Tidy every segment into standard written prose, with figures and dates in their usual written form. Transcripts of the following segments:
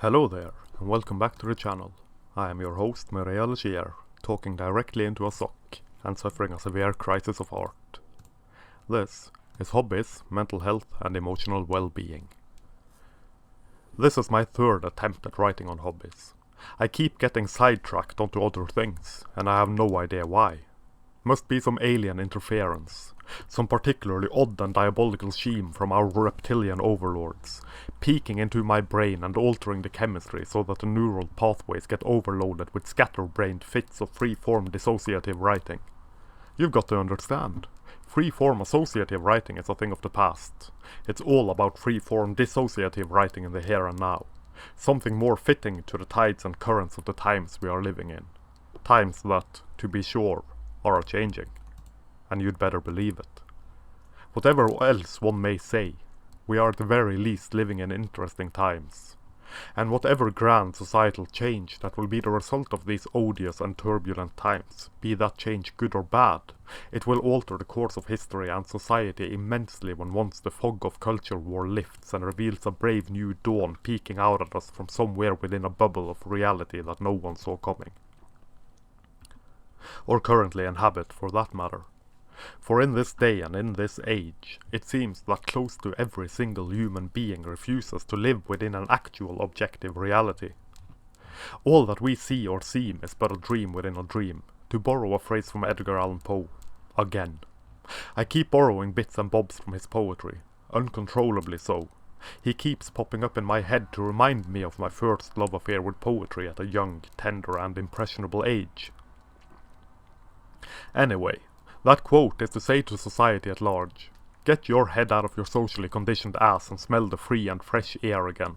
Hello there, and welcome back to the channel. I am your host Maria Legier, talking directly into a sock and suffering a severe crisis of heart. This is Hobbies, Mental Health and Emotional Well-Being. This is my third attempt at writing on hobbies. I keep getting sidetracked onto other things, and I have no idea why. Must be some alien interference, some particularly odd and diabolical scheme from our reptilian overlords, peeking into my brain and altering the chemistry so that the neural pathways get overloaded with scatterbrained fits of free-form dissociative writing. You've got to understand, free-form associative writing is a thing of the past. It's all about free-form dissociative writing in the here and now, something more fitting to the tides and currents of the times we are living in. Times that, to be sure, are changing, and you'd better believe it. Whatever else one may say, we are at the very least living in interesting times, and whatever grand societal change that will be the result of these odious and turbulent times, be that change good or bad, it will alter the course of history and society immensely when once the fog of culture war lifts and reveals a brave new dawn peeking out at us from somewhere within a bubble of reality that no one saw coming. Or currently inhabit, for that matter. For in this day and in this age, it seems that close to every single human being refuses to live within an actual objective reality. All that we see or seem is but a dream within a dream, to borrow a phrase from Edgar Allan Poe. Again. I keep borrowing bits and bobs from his poetry, uncontrollably so. He keeps popping up in my head to remind me of my first love affair with poetry at a young, tender and impressionable age. Anyway, that quote is to say to society at large, get your head out of your socially conditioned ass and smell the free and fresh air again.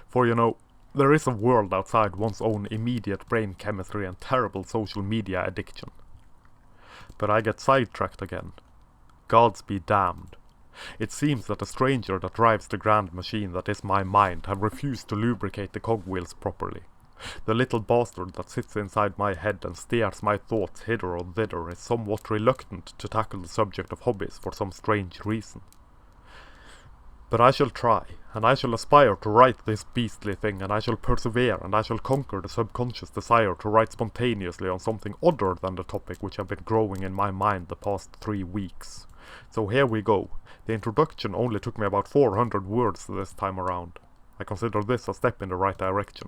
For you know, there is a world outside one's own immediate brain chemistry and terrible social media addiction. But I get sidetracked again. Gods be damned. It seems that the stranger that drives the grand machine that is my mind have refused to lubricate the cogwheels properly. The little bastard that sits inside my head and steers my thoughts hither or thither is somewhat reluctant to tackle the subject of hobbies for some strange reason. But I shall try, and I shall aspire to write this beastly thing, and I shall persevere, and I shall conquer the subconscious desire to write spontaneously on something other than the topic which have been growing in my mind the past 3 weeks. So here we go. The introduction only took me about 400 words this time around. I consider this a step in the right direction.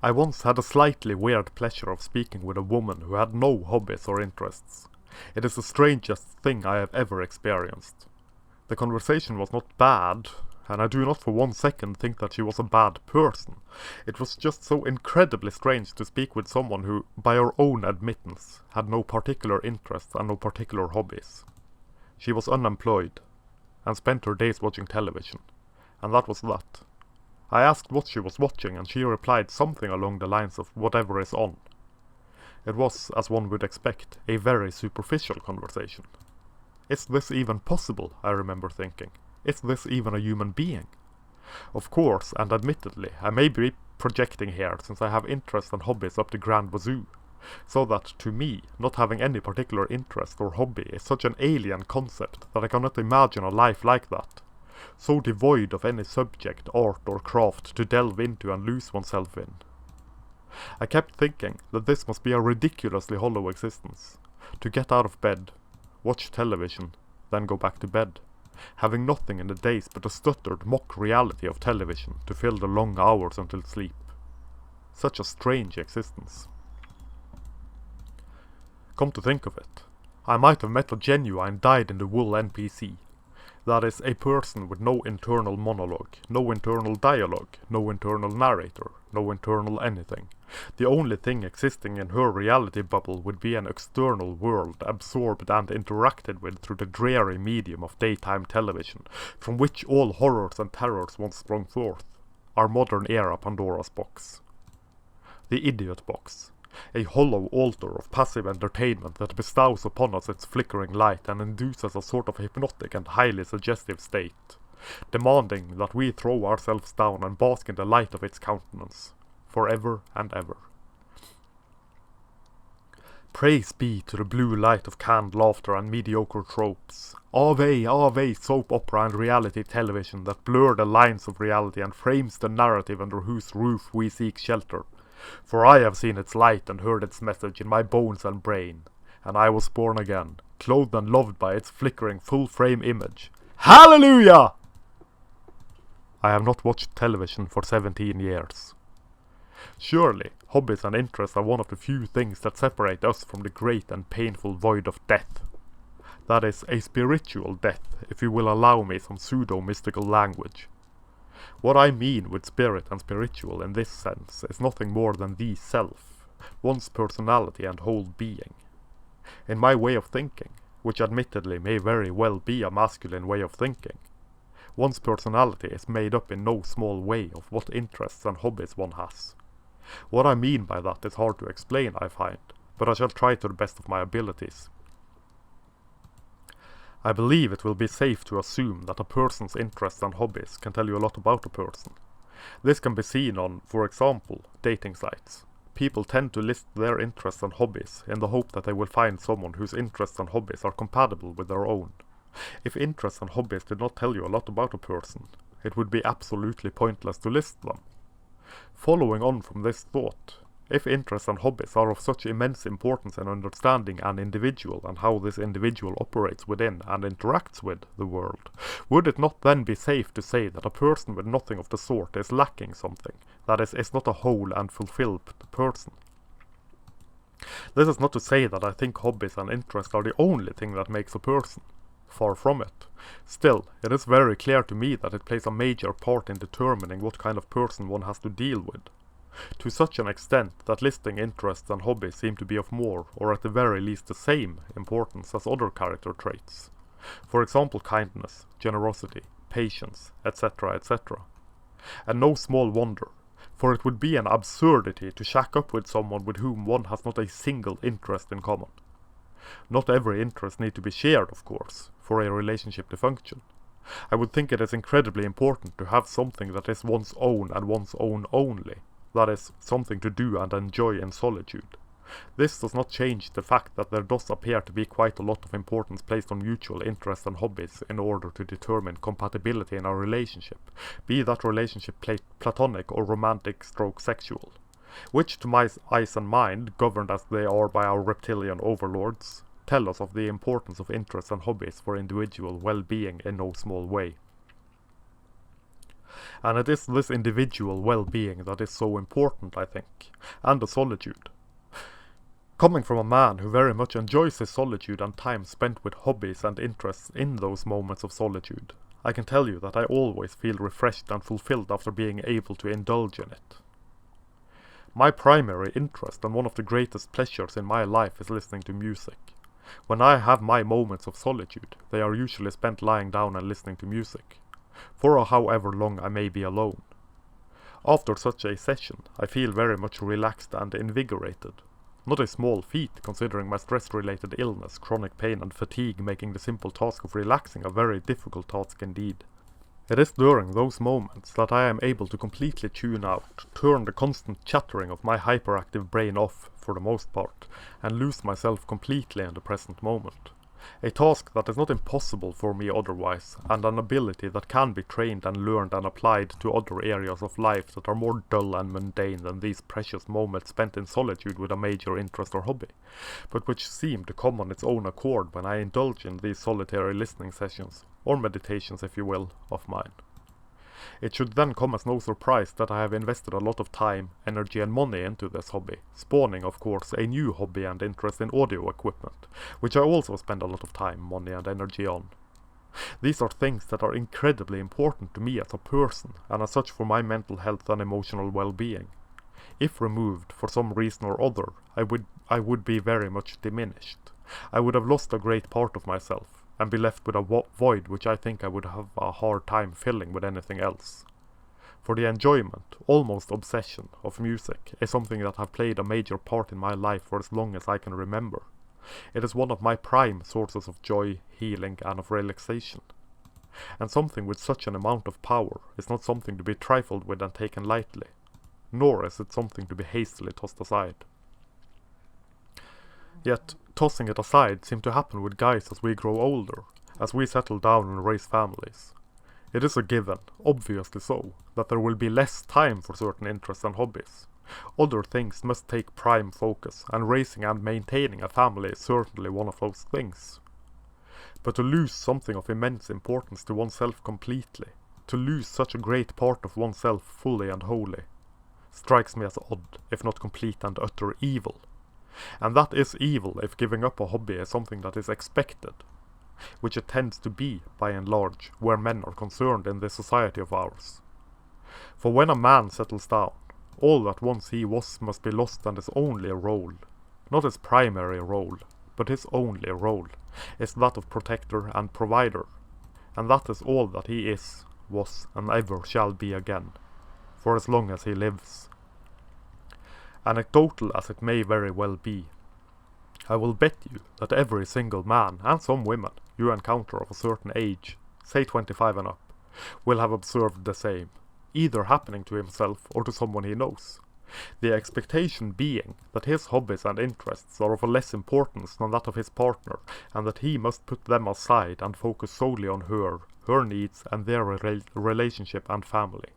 I once had a slightly weird pleasure of speaking with a woman who had no hobbies or interests. It is the strangest thing I have ever experienced. The conversation was not bad, and I do not for 1 second think that she was a bad person. It was just so incredibly strange to speak with someone who, by her own admittance, had no particular interests and no particular hobbies. She was unemployed, and spent her days watching television, and that was that. I asked what she was watching, and she replied something along the lines of whatever is on. It was, as one would expect, a very superficial conversation. Is this even possible, I remember thinking. Is this even a human being? Of course, and admittedly, I may be projecting here since I have interests and hobbies up the grand wazoo, so that, to me, not having any particular interest or hobby is such an alien concept that I cannot imagine a life like that. So devoid of any subject, art or craft to delve into and lose oneself in. I kept thinking that this must be a ridiculously hollow existence. To get out of bed, watch television, then go back to bed, having nothing in the days but the stuttered mock reality of television to fill the long hours until sleep. Such a strange existence. Come to think of it, I might have met a genuine dyed-in-the-wool NPC. That is, a person with no internal monologue, no internal dialogue, no internal narrator, no internal anything. The only thing existing in her reality bubble would be an external world absorbed and interacted with through the dreary medium of daytime television, from which all horrors and terrors once sprung forth. Our modern era Pandora's box. The idiot box. A hollow altar of passive entertainment that bestows upon us its flickering light and induces a sort of hypnotic and highly suggestive state, demanding that we throw ourselves down and bask in the light of its countenance, forever and ever. Praise be to the blue light of canned laughter and mediocre tropes. Ave, ave, soap opera and reality television that blur the lines of reality and frames the narrative under whose roof we seek shelter. For I have seen its light and heard its message in my bones and brain, and I was born again, clothed and loved by its flickering full-frame image. Hallelujah! I have not watched television for 17 years. Surely, hobbies and interests are one of the few things that separate us from the great and painful void of death. That is, a spiritual death, if you will allow me some pseudo-mystical language. What I mean with spirit and spiritual in this sense is nothing more than the self, one's personality and whole being. In my way of thinking, which admittedly may very well be a masculine way of thinking, one's personality is made up in no small way of what interests and hobbies one has. What I mean by that is hard to explain, I find, but I shall try to the best of my abilities. I believe it will be safe to assume that a person's interests and hobbies can tell you a lot about a person. This can be seen on, for example, dating sites. People tend to list their interests and hobbies in the hope that they will find someone whose interests and hobbies are compatible with their own. If interests and hobbies did not tell you a lot about a person, it would be absolutely pointless to list them. Following on from this thought, if interests and hobbies are of such immense importance in understanding an individual and how this individual operates within and interacts with the world, would it not then be safe to say that a person with nothing of the sort is lacking something, that is not a whole and fulfilled person? This is not to say that I think hobbies and interests are the only thing that makes a person. Far from it. Still, it is very clear to me that it plays a major part in determining what kind of person one has to deal with. To such an extent that listing interests and hobbies seem to be of more, or at the very least the same, importance as other character traits. For example, kindness, generosity, patience, etc., etc. And no small wonder, for it would be an absurdity to shack up with someone with whom one has not a single interest in common. Not every interest need to be shared, of course, for a relationship to function. I would think it is incredibly important to have something that is one's own and one's own only. That is, something to do and enjoy in solitude. This does not change the fact that there does appear to be quite a lot of importance placed on mutual interests and hobbies in order to determine compatibility in our relationship, be that relationship platonic or romantic stroke sexual. Which to my eyes and mind, governed as they are by our reptilian overlords, tell us of the importance of interests and hobbies for individual well-being in no small way. And it is this individual well-being that is so important, I think, and the solitude. Coming from a man who very much enjoys his solitude and time spent with hobbies and interests in those moments of solitude, I can tell you that I always feel refreshed and fulfilled after being able to indulge in it. My primary interest and one of the greatest pleasures in my life is listening to music. When I have my moments of solitude, they are usually spent lying down and listening to music, for however long I may be alone. After such a session, I feel very much relaxed and invigorated. Not a small feat, considering my stress-related illness, chronic pain and fatigue making the simple task of relaxing a very difficult task indeed. It is during those moments that I am able to completely tune out, turn the constant chattering of my hyperactive brain off, for the most part, and lose myself completely in the present moment. A task that is not impossible for me otherwise, and an ability that can be trained and learned and applied to other areas of life that are more dull and mundane than these precious moments spent in solitude with a major interest or hobby, but which seem to come on its own accord when I indulge in these solitary listening sessions, or meditations if you will, of mine. It should then come as no surprise that I have invested a lot of time, energy and money into this hobby, spawning of course a new hobby and interest in audio equipment, which I also spend a lot of time, money and energy on. These are things that are incredibly important to me as a person, and as such for my mental health and emotional well-being. If removed for some reason or other, I would be very much diminished. I would have lost a great part of myself, and be left with a void which I think I would have a hard time filling with anything else. For the enjoyment, almost obsession, of music is something that have played a major part in my life for as long as I can remember. It is one of my prime sources of joy, healing and of relaxation. And something with such an amount of power is not something to be trifled with and taken lightly, nor is it something to be hastily tossed aside. Yet, tossing it aside seemed to happen with guys as we grow older, as we settle down and raise families. It is a given, obviously so, that there will be less time for certain interests and hobbies. Other things must take prime focus, and raising and maintaining a family is certainly one of those things. But to lose something of immense importance to oneself completely, to lose such a great part of oneself fully and wholly, strikes me as odd, if not complete and utter evil. And that is evil if giving up a hobby is something that is expected, which it tends to be, by and large, where men are concerned in this society of ours. For when a man settles down, all that once he was must be lost, and his only role, not his primary role, but his only role, is that of protector and provider, and that is all that he is, was, and ever shall be again, for as long as he lives. Anecdotal as it may very well be, I will bet you that every single man, and some women, you encounter of a certain age, say 25 and up, will have observed the same, either happening to himself or to someone he knows. The expectation being that his hobbies and interests are of a less importance than that of his partner, and that he must put them aside and focus solely on her needs and their relationship and family,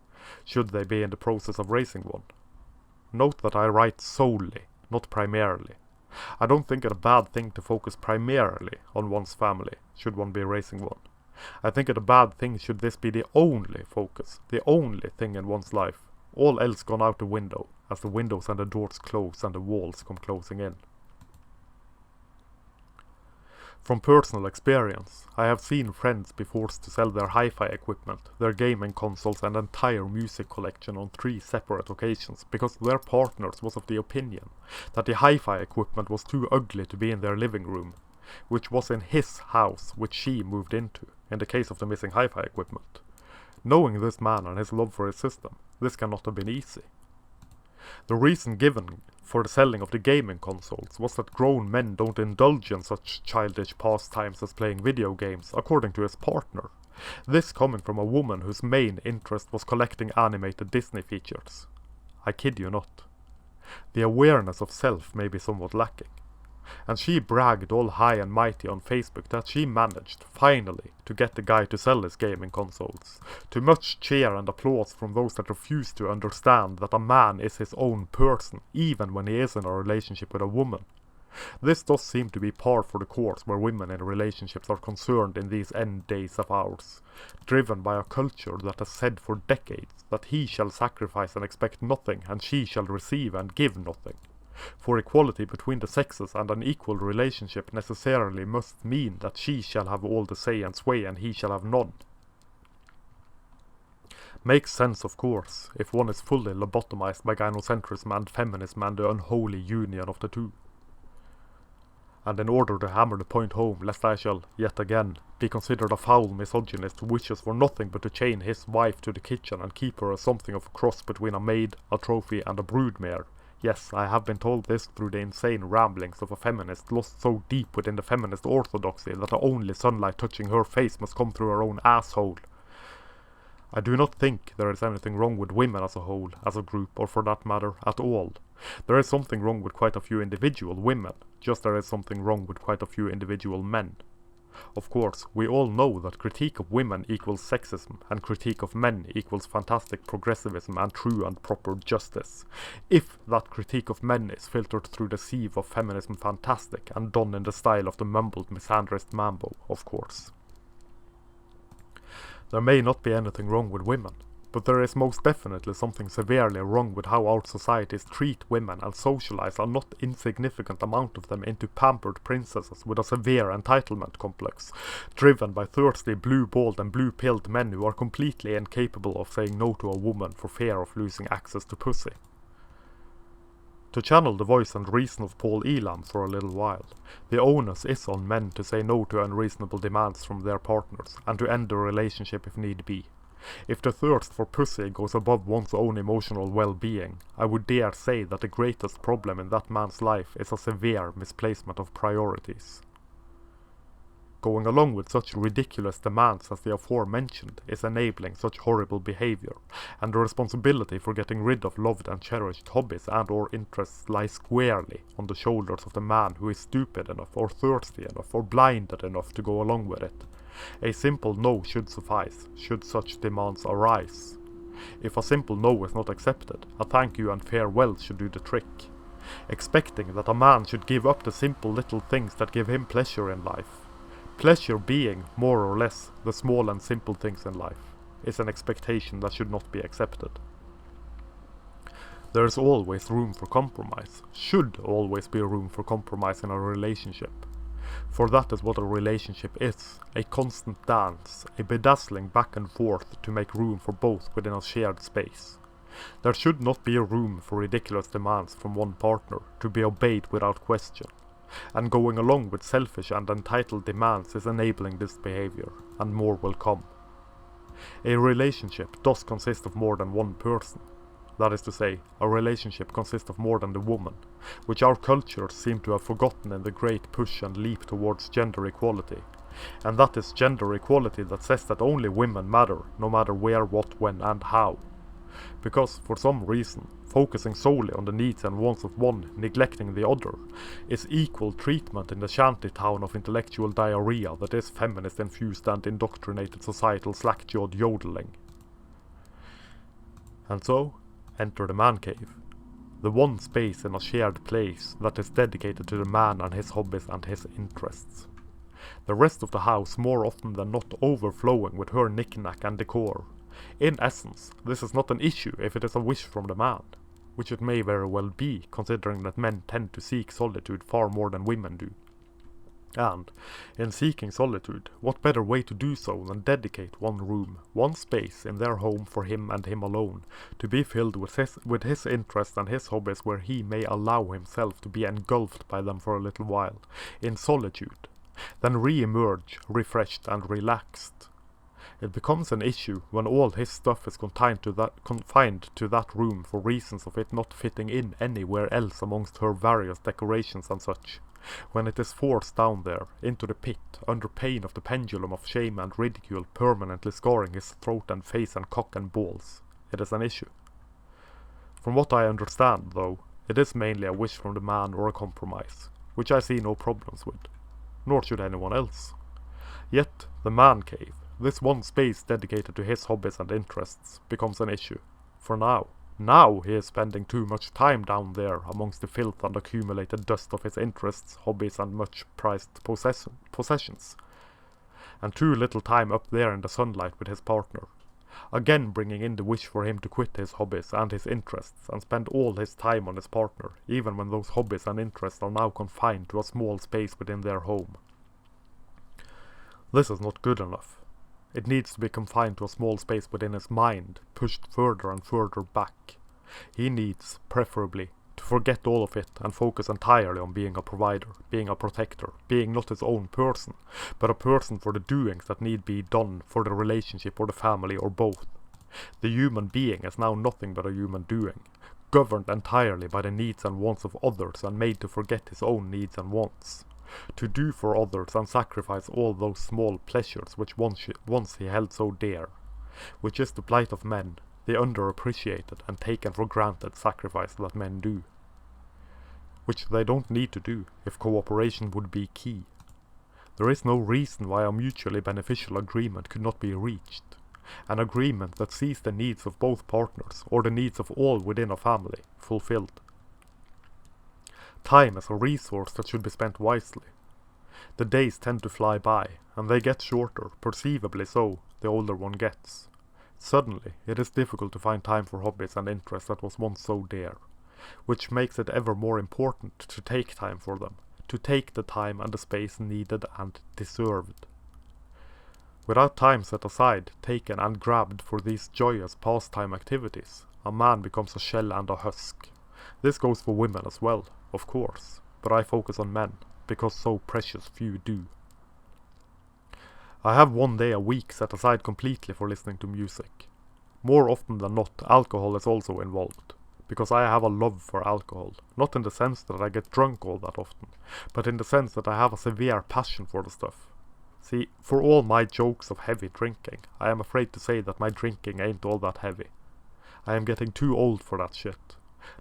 should they be in the process of raising one. Note that I write solely, not primarily. I don't think it a bad thing to focus primarily on one's family, should one be raising one. I think it a bad thing should this be the only focus, the only thing in one's life, all else gone out the window, as the windows and the doors close and the walls come closing in. From personal experience, I have seen friends be forced to sell their hi-fi equipment, their gaming consoles and entire music collection on 3 separate occasions because their partners was of the opinion that the hi-fi equipment was too ugly to be in their living room, which was in his house which she moved into, in the case of the missing hi-fi equipment. Knowing this man and his love for his system, this cannot have been easy. The reason given for the selling of the gaming consoles was that grown men don't indulge in such childish pastimes as playing video games, according to his partner. This coming from a woman whose main interest was collecting animated Disney features. I kid you not. The awareness of self may be somewhat lacking. And she bragged all high and mighty on Facebook that she managed, finally, to get the guy to sell his gaming consoles, to much cheer and applause from those that refuse to understand that a man is his own person, even when he is in a relationship with a woman. This does seem to be par for the course where women in relationships are concerned in these end days of ours, driven by a culture that has said for decades that he shall sacrifice and expect nothing, and she shall receive and give nothing. For equality between the sexes and an equal relationship necessarily must mean that she shall have all the say and sway and he shall have none. Makes sense, of course, if one is fully lobotomized by gynocentrism and feminism and the unholy union of the two. And in order to hammer the point home, lest I shall, yet again, be considered a foul misogynist who wishes for nothing but to chain his wife to the kitchen and keep her as something of a cross between a maid, a trophy and a broodmare. Yes, I have been told this through the insane ramblings of a feminist lost so deep within the feminist orthodoxy that the only sunlight touching her face must come through her own asshole. I do not think there is anything wrong with women as a whole, as a group, or for that matter, at all. There is something wrong with quite a few individual women, just there is something wrong with quite a few individual men. Of course, we all know that critique of women equals sexism, and critique of men equals fantastic progressivism and true and proper justice. If that critique of men is filtered through the sieve of feminism fantastic, and done in the style of the mumbled misandrist mambo, of course. There may not be anything wrong with women, but there is most definitely something severely wrong with how our societies treat women and socialize a not insignificant amount of them into pampered princesses with a severe entitlement complex, driven by thirsty blue-balled and blue-pilled men who are completely incapable of saying no to a woman for fear of losing access to pussy. To channel the voice and reason of Paul Elam for a little while, the onus is on men to say no to unreasonable demands from their partners, and to end the relationship if need be. If the thirst for pussy goes above one's own emotional well-being, I would dare say that the greatest problem in that man's life is a severe misplacement of priorities. going along with such ridiculous demands as the aforementioned is enabling such horrible behavior, and the responsibility for getting rid of loved and cherished hobbies and or interests lies squarely on the shoulders of the man who is stupid enough or thirsty enough or blinded enough to go along with it. A simple no should suffice, should such demands arise. If a simple no is not accepted, a thank you and farewell should do the trick. Expecting that a man should give up the simple little things that give him pleasure in life, pleasure being, more or less, the small and simple things in life, is an expectation that should not be accepted. There is always room for compromise, should always be room for compromise in a relationship. For that is what a relationship is, a constant dance, a bedazzling back and forth to make room for both within a shared space. There should not be room for ridiculous demands from one partner to be obeyed without question, and going along with selfish and entitled demands is enabling this behavior, and more will come. A relationship does consist of more than one person. That is to say, a relationship consists of more than the woman, which our cultures seem to have forgotten in the great push and leap towards gender equality. And that is gender equality that says that only women matter, no matter where, what, when and how. Because, for some reason, focusing solely on the needs and wants of one, neglecting the other, is equal treatment in the shanty town of intellectual diarrhea that is feminist-infused and indoctrinated societal slack-jawed yodeling. And so, enter the man cave. The one space in a shared place that is dedicated to the man and his hobbies and his interests. The rest of the house more often than not overflowing with her knick-knack and decor. In essence, this is not an issue if it is a wish from the man, which it may very well be, considering that men tend to seek solitude far more than women do. And, in seeking solitude, what better way to do so than dedicate one room, one space in their home for him and him alone, to be filled with his interests and his hobbies, where he may allow himself to be engulfed by them for a little while, in solitude, then re-emerge, refreshed and relaxed. It becomes an issue when all his stuff is confined to that room for reasons of it not fitting in anywhere else amongst her various decorations and such. When it is forced down there, into the pit, under pain of the pendulum of shame and ridicule permanently scarring his throat and face and cock and balls, it is an issue. From what I understand, though, it is mainly a wish from the man or a compromise, which I see no problems with, nor should anyone else. Yet, the man cave, this one space dedicated to his hobbies and interests, becomes an issue. For now. Now he is spending too much time down there amongst the filth and accumulated dust of his interests, hobbies and much prized possessions. And too little time up there in the sunlight with his partner. Again bringing in the wish for him to quit his hobbies and his interests and spend all his time on his partner, even when those hobbies and interests are now confined to a small space within their home. This is not good enough. It needs to be confined to a small space within his mind, pushed further and further back. He needs, preferably, to forget all of it and focus entirely on being a provider, being a protector, being not his own person, but a person for the doings that need be done for the relationship or the family or both. The human being is now nothing but a human doing, governed entirely by the needs and wants of others and made to forget his own needs and wants. To do for others and sacrifice all those small pleasures which once he held so dear, which is the plight of men, the underappreciated and taken for granted sacrifice that men do. Which they don't need to do if cooperation would be key. There is no reason why a mutually beneficial agreement could not be reached. An agreement that sees the needs of both partners, or the needs of all within a family, fulfilled. Time is a resource that should be spent wisely. The days tend to fly by, and they get shorter, perceivably so, the older one gets. Suddenly, it is difficult to find time for hobbies and interests that was once so dear, which makes it ever more important to take time for them, to take the time and the space needed and deserved. Without time set aside, taken and grabbed for these joyous pastime activities, a man becomes a shell and a husk. This goes for women as well, of course, but I focus on men, because so precious few do. I have one day a week set aside completely for listening to music. More often than not, alcohol is also involved, because I have a love for alcohol, not in the sense that I get drunk all that often, but in the sense that I have a severe passion for the stuff. See, for all my jokes of heavy drinking, I am afraid to say that my drinking ain't all that heavy. I am getting too old for that shit.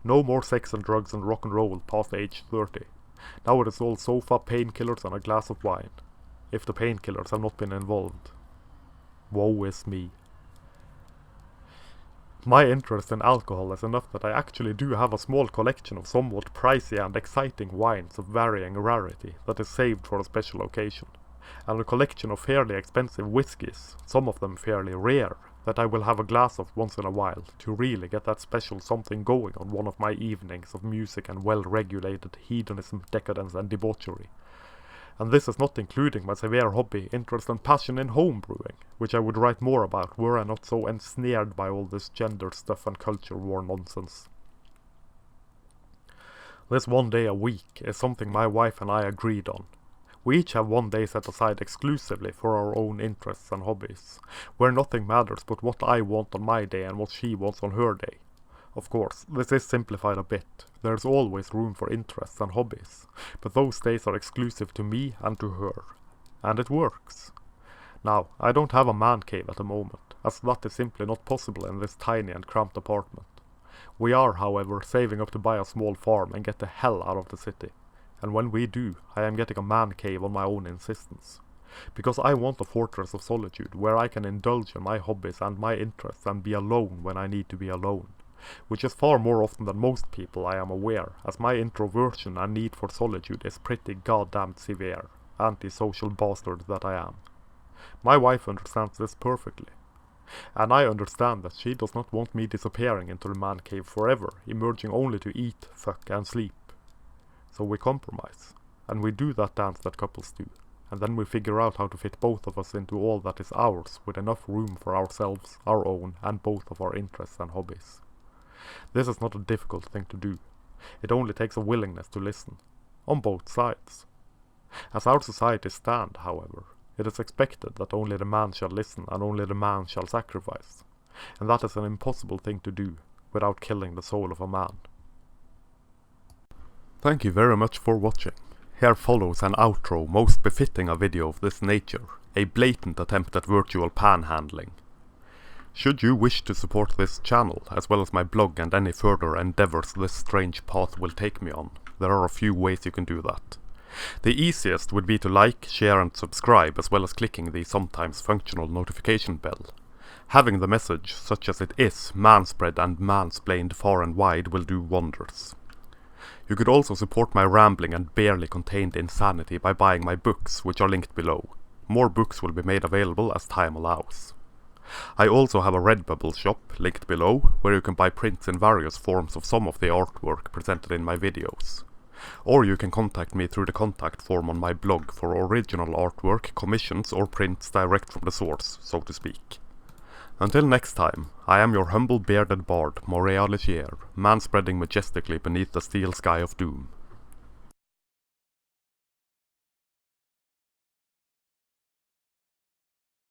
No more sex and drugs and rock and roll past age 30. Now it is all sofa, painkillers and a glass of wine. If the painkillers have not been involved. Woe is me. My interest in alcohol is enough that I actually do have a small collection of somewhat pricey and exciting wines of varying rarity that is saved for a special occasion, and a collection of fairly expensive whiskies, some of them fairly rare, that I will have a glass of once in a while to really get that special something going on one of my evenings of music and well-regulated hedonism, decadence and debauchery. And this is not including my severe hobby, interest and passion in homebrewing, which I would write more about were I not so ensnared by all this gender stuff and culture war nonsense. This one day a week is something my wife and I agreed on. We each have one day set aside exclusively for our own interests and hobbies, where nothing matters but what I want on my day and what she wants on her day. Of course, this is simplified a bit. There's always room for interests and hobbies, but those days are exclusive to me and to her. And it works. Now, I don't have a man cave at the moment, as that is simply not possible in this tiny and cramped apartment. We are, however, saving up to buy a small farm and get the hell out of the city. And when we do, I am getting a man cave on my own insistence. Because I want a fortress of solitude where I can indulge in my hobbies and my interests and be alone when I need to be alone. Which is far more often than most people, I am aware, as my introversion and need for solitude is pretty goddamn severe, antisocial bastard that I am. My wife understands this perfectly. And I understand that she does not want me disappearing into the man cave forever, emerging only to eat, fuck and sleep. So we compromise, and we do that dance that couples do, and then we figure out how to fit both of us into all that is ours with enough room for ourselves, our own, and both of our interests and hobbies. This is not a difficult thing to do. It only takes a willingness to listen. On both sides. As our societies stand, however, it is expected that only the man shall listen and only the man shall sacrifice. And that is an impossible thing to do, without killing the soul of a man. Thank you very much for watching. Here follows an outro most befitting a video of this nature, a blatant attempt at virtual panhandling. Should you wish to support this channel, as well as my blog and any further endeavours this strange path will take me on, there are a few ways you can do that. The easiest would be to like, share and subscribe, as well as clicking the sometimes functional notification bell. Having the message, such as it is, manspread and mansplained far and wide will do wonders. You could also support my rambling and barely contained insanity by buying my books, which are linked below. More books will be made available as time allows. I also have a Redbubble shop, linked below, where you can buy prints in various forms of some of the artwork presented in my videos. Or you can contact me through the contact form on my blog for original artwork, commissions or prints direct from the source, so to speak. Until next time, I am your humble bearded bard, Morea Legier, manspreading majestically beneath the steel sky of doom.